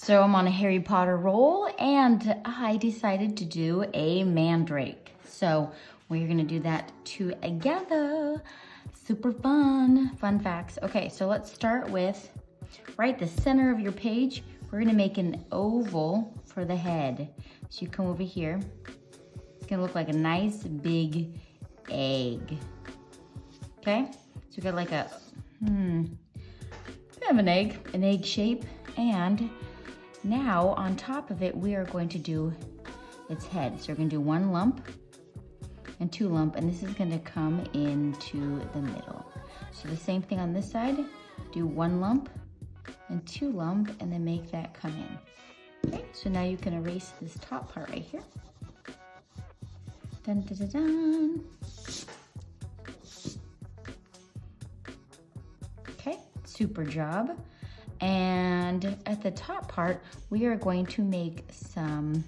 So I'm on a Harry Potter roll and I decided to do a Mandrake. So we're gonna do that together. Super fun, fun facts. Okay, so let's start with right the center of your page. We're gonna make an oval for the head. So you come over here. It's gonna look like a nice big egg. Okay, so we got like a, kind of an egg shape. And now on top of it, we are going to do its head. So we're gonna do one lump and two lump, and this is gonna come into the middle. So the same thing on this side, do one lump and two lump, and then make that come in. Okay, so now you can erase this top part right here. Dun, dun, dun, dun. Okay, super job. And at the top part, we are going to make some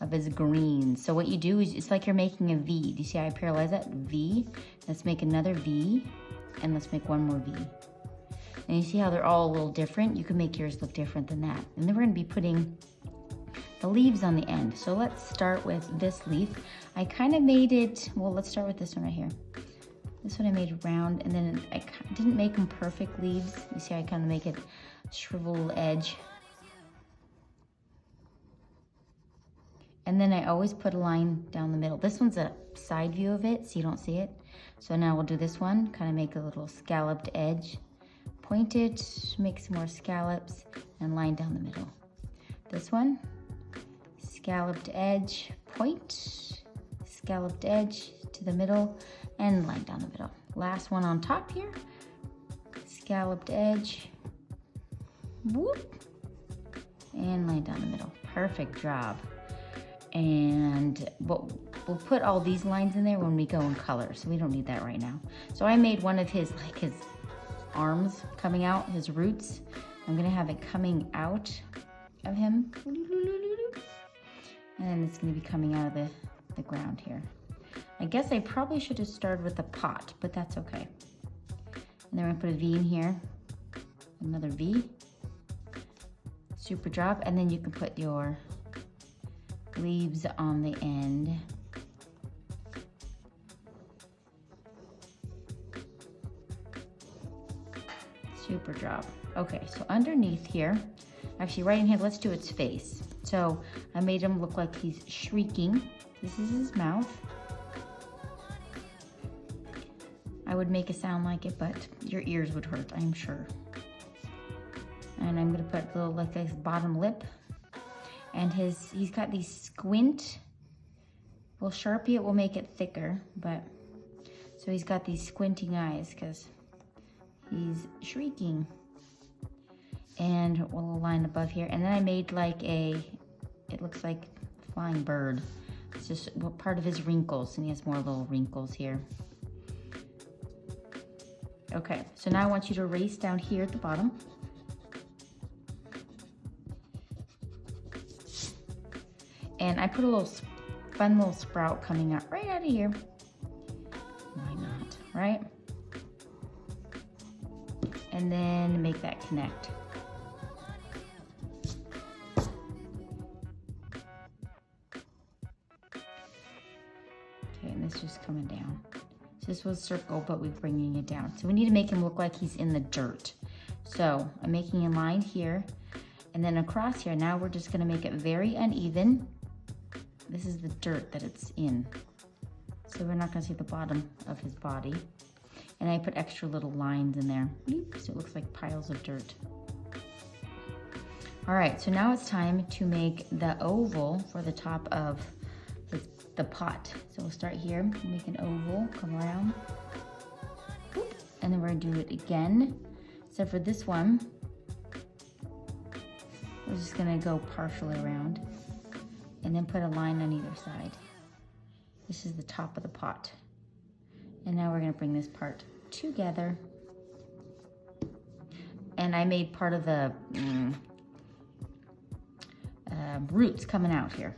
of his green. So what you do is, it's like you're making a V. Do you see how I parallelize that? V. Let's make another V, and let's make one more V. And you see how they're all a little different? You can make yours look different than that. And then we're gonna be putting the leaves on the end. So let's start with this leaf. I kind of made it, well, let's start with this one right here. This one I made round, and then I didn't make them perfect leaves. You see, I kind of make it shriveled edge. And then I always put a line down the middle. This one's a side view of it, so you don't see it. So now we'll do this one, kind of make a little scalloped edge. Point it, make some more scallops, and line down the middle. This one, scalloped edge, point, scalloped edge to the middle, and line down the middle. Last one on top here, scalloped edge, whoop, and line down the middle. Perfect job. And we'll put all these lines in there when we go in color, so we don't need that right now. So I made one of his, like his arms coming out, his roots. I'm gonna have it coming out of him. And then it's gonna be coming out of the ground here. I guess I probably should have started with the pot, but that's okay. And then we're gonna put a V in here, another V, super job. And then you can put your leaves on the end. Super job. Okay, so underneath here, actually right in here, let's do its face. So I made him look like he's shrieking. This is his mouth. I would make a sound like it, but your ears would hurt, I'm sure. And I'm gonna put a little, like this bottom lip. And he's got these squint. We'll Sharpie it, we'll make it thicker, but, so he's got these squinting eyes because he's shrieking. And we'll line above here. And then I made like it looks like a flying bird. It's just part of his wrinkles, and he has more little wrinkles here. Okay, so now I want you to erase down here at the bottom. And I put a little fun little sprout coming out right out of here. Why not, right? And then make that connect. Okay, and this just coming down. So this was circle, but we're bringing it down. So we need to make him look like he's in the dirt. So I'm making a line here, and then across here. Now we're just gonna make it very uneven. This is the dirt that it's in. So we're not gonna see the bottom of his body. And I put extra little lines in there. So it looks like piles of dirt. All right, so now it's time to make the oval for the top of the pot. So we'll start here, make an oval, come around. Boop. And then we're gonna do it again. So for this one, we're just gonna go partially around and then put a line on either side. This is the top of the pot. And now we're gonna bring this part together. And I made part of the roots coming out here.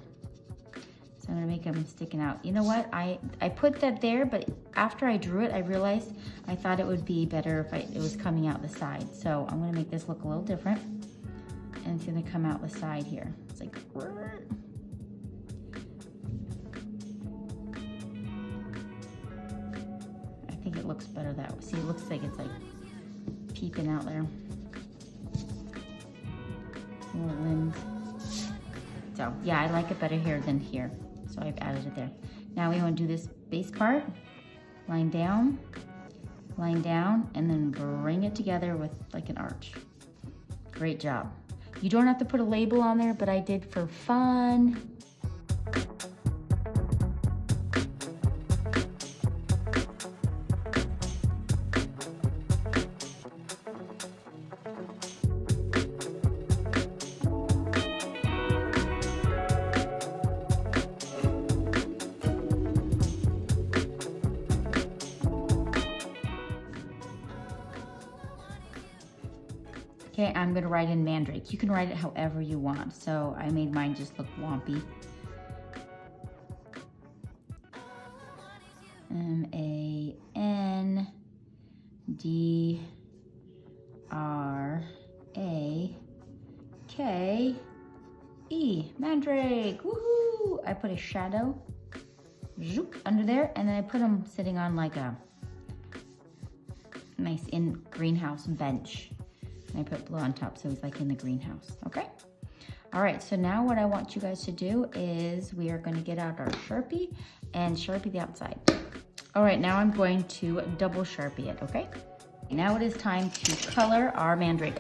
So I'm gonna make them sticking out. You know what, I put that there, but after I drew it, I realized I thought it would be better if it was coming out the side. So I'm gonna make this look a little different. And it's gonna come out the side here. It's like, I think it looks better that way. See, it looks like it's like peeping out there. Little limbs. So yeah, I like it better here than here. So I've added it there. Now we want to do this base part, line down, and then bring it together with like an arch. Great job. You don't have to put a label on there, but I did for fun. Okay, I'm gonna write in Mandrake. You can write it however you want. So I made mine just look wompy. M-A-N-D-R-A-K-E, Mandrake, woohoo! I put a shadow zoop, under there, and then I put them sitting on like a nice greenhouse bench. And I put blue on top, so he's like in the greenhouse, okay? All right, so now what I want you guys to do is we are gonna get out our Sharpie and Sharpie the outside. All right, now I'm going to double Sharpie it, okay? Now it is time to color our Mandrake.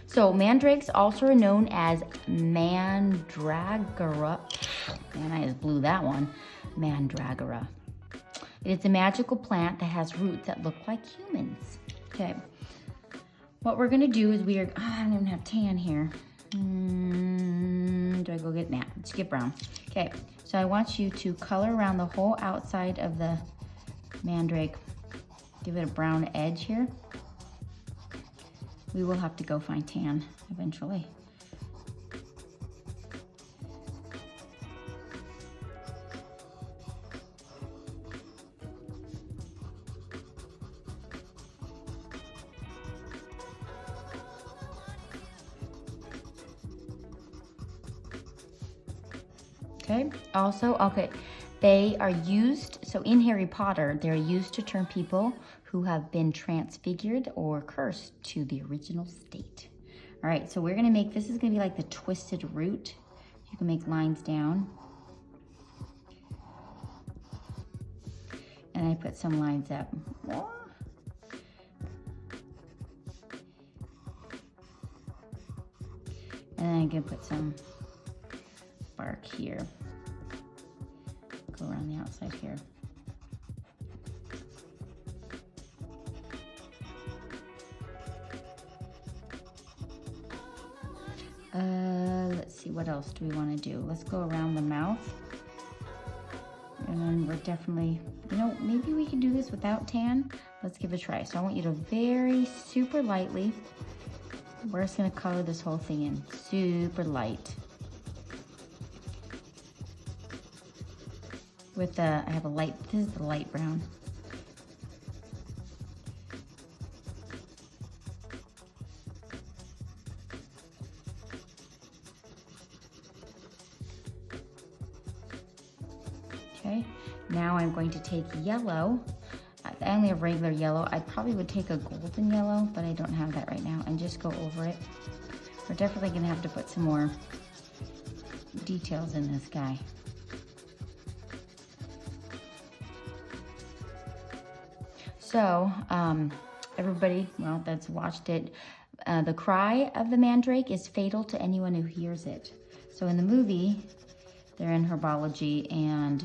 So Mandrakes also are known as Mandragora. Man, I just blew that one. Mandragora. It is a magical plant that has roots that look like humans. Okay. What we're gonna do is I don't even have tan here. Do I go get that? Let's get brown. Okay, so I want you to color around the whole outside of the Mandrake. Give it a brown edge here. We will have to go find tan eventually. Okay, they are used, so in Harry Potter, they're used to turn people who have been transfigured or cursed to the original state. All right, so we're gonna make, this is gonna be like the twisted root. You can make lines down. And I put some lines up. And then I'm gonna put some bark here. Go around the outside here. Let's see, what else do we want to do? Let's go around the mouth. And then we're definitely, maybe we can do this without tan. Let's give it a try. So I want you to very super lightly, we're just gonna color this whole thing in, super light. With I have a light, this is the light brown. Okay, now I'm going to take yellow. I only have regular yellow. I probably would take a golden yellow, but I don't have that right now, and just go over it. We're definitely gonna have to put some more details in this guy. So, everybody, well, that's watched it. The cry of the Mandrake is fatal to anyone who hears it. So in the movie, they're in herbology, and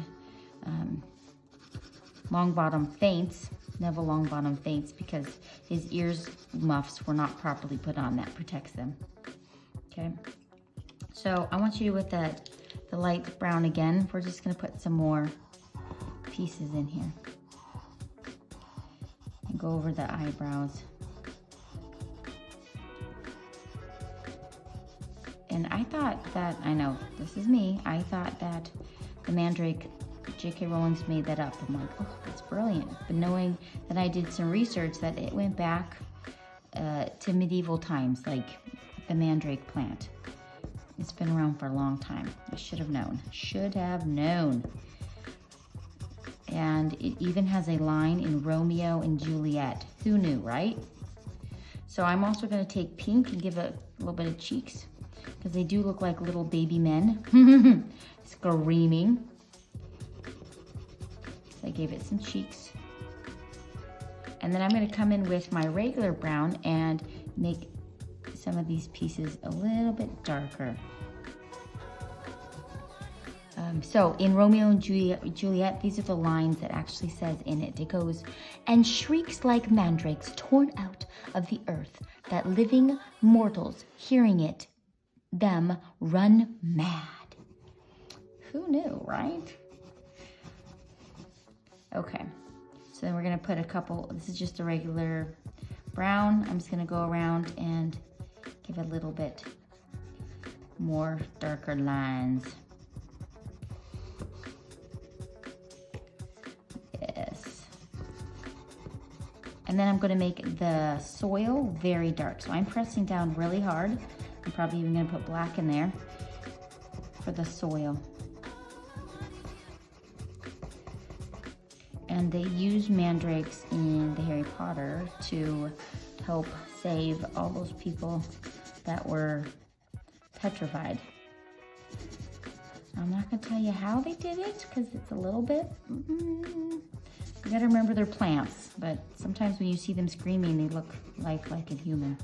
Longbottom faints. Neville Longbottom faints because his ears muffs were not properly put on. That protects them. Okay. So I want you with the light brown again. We're just gonna put some more pieces in here. Go over the eyebrows. And I thought that, I know, this is me, I thought that the Mandrake, J.K. Rowling's made that up. I'm like, oh, that's brilliant. But knowing that I did some research that it went back to medieval times, like the Mandrake plant. It's been around for a long time. I should have known. Should have known. And it even has a line in Romeo and Juliet. Who knew, right? So I'm also gonna take pink and give it a little bit of cheeks because they do look like little baby men. Screaming. So I gave it some cheeks. And then I'm gonna come in with my regular brown and make some of these pieces a little bit darker. So in Romeo and Juliet, these are the lines that actually says in it. It goes, and shrieks like mandrakes torn out of the earth, that living mortals hearing it, them run mad. Who knew, right? Okay, so then we're gonna put a couple, this is just a regular brown. I'm just gonna go around and give a little bit more darker lines. And then I'm gonna make the soil very dark. So I'm pressing down really hard. I'm probably even gonna put black in there for the soil. And they use mandrakes in the Harry Potter to help save all those people that were petrified. I'm not gonna tell you how they did it because it's a little bit, you gotta remember they're plants, but sometimes when you see them screaming, they look like a human.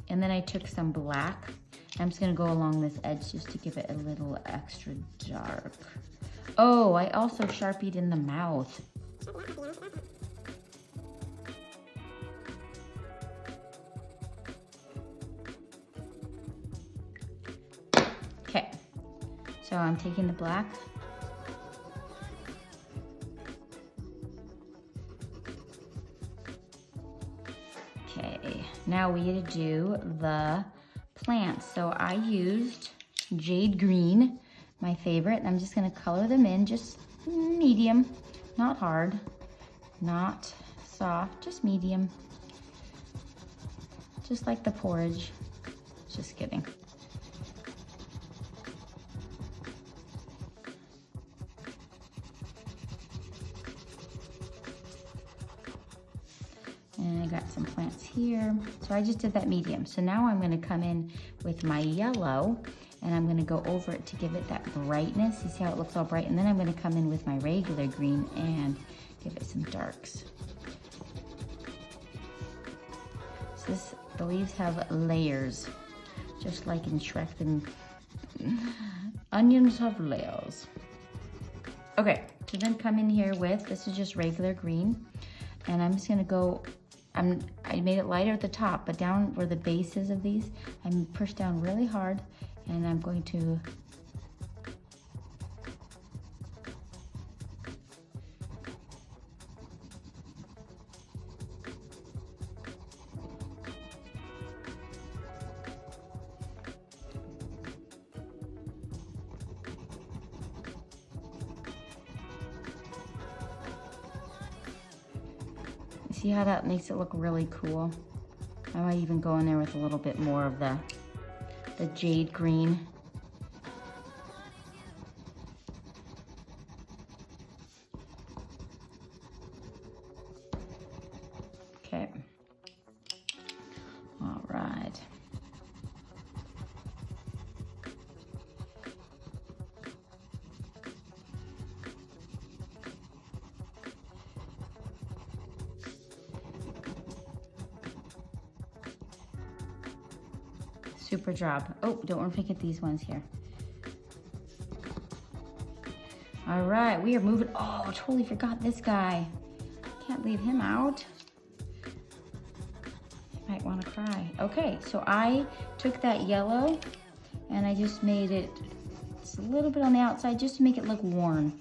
And then I took some black. I'm just gonna go along this edge just to give it a little extra dark. Oh, I also Sharpied in the mouth. Okay, so I'm taking the black. Okay, now we get to do the plants. So I used jade green, my favorite. I'm just gonna color them in, just medium, not hard, not soft, just medium. Just like the porridge, just kidding. And I got some plants here. So I just did that medium. So now I'm gonna come in with my yellow and I'm gonna go over it to give it that brightness. You see how it looks all bright? And then I'm gonna come in with my regular green and give it some darks. So the leaves have layers, just like in Shrek, and onions have layers. Okay, so then come in here with, this is just regular green, and I'm just gonna go, I made it lighter at the top, but down where the bases of these, I'm pushed down really hard, and I'm going to see how that makes it look really cool? I might even go in there with a little bit more of the jade green. Okay. All right. Super job. Oh, don't want to forget these ones here. All right, we are moving. Oh, I totally forgot this guy. Can't leave him out. I might want to cry. Okay, so I took that yellow and I just made it just a little bit on the outside just to make it look worn.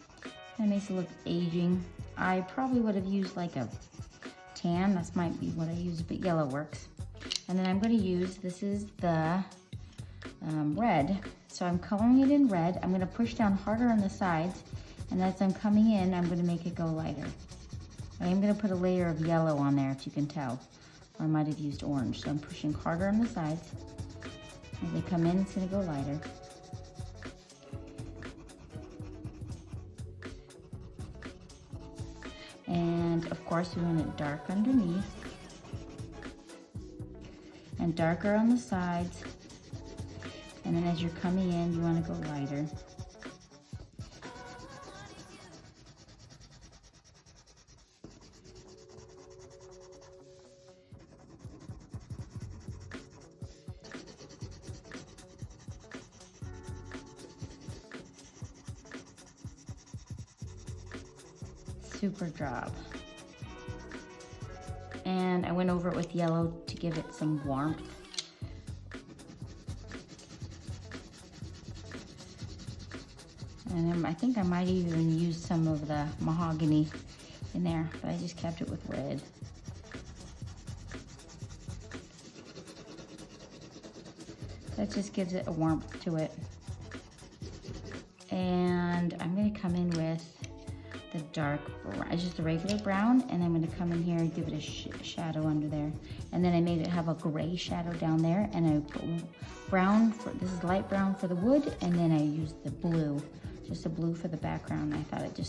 That makes it look aging. I probably would have used like a tan. That might be what I used, but yellow works. And then I'm going to use, this is the red. So I'm coloring it in red. I'm going to push down harder on the sides. And as I'm coming in, I'm going to make it go lighter. I am going to put a layer of yellow on there, if you can tell. Or I might have used orange. So I'm pushing harder on the sides. As they come in, it's gonna go lighter. And of course, we want it dark underneath and darker on the sides. And then as you're coming in, you want to go lighter. Super job. And I went over it with yellow to give it some warmth. And I think I might even use some of the mahogany in there, but I just kept it with red. That just gives it a warmth to it. And I'm gonna come in with the dark brown, just a regular brown, and I'm gonna come in here and give it a shadow under there. And then I made it have a gray shadow down there, and I put brown, this is light brown for the wood, and then I used the blue, just a blue for the background. I thought it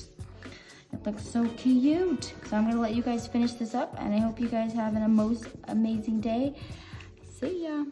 looks so cute. So I'm gonna let you guys finish this up, and I hope you guys have an most amazing day. See ya.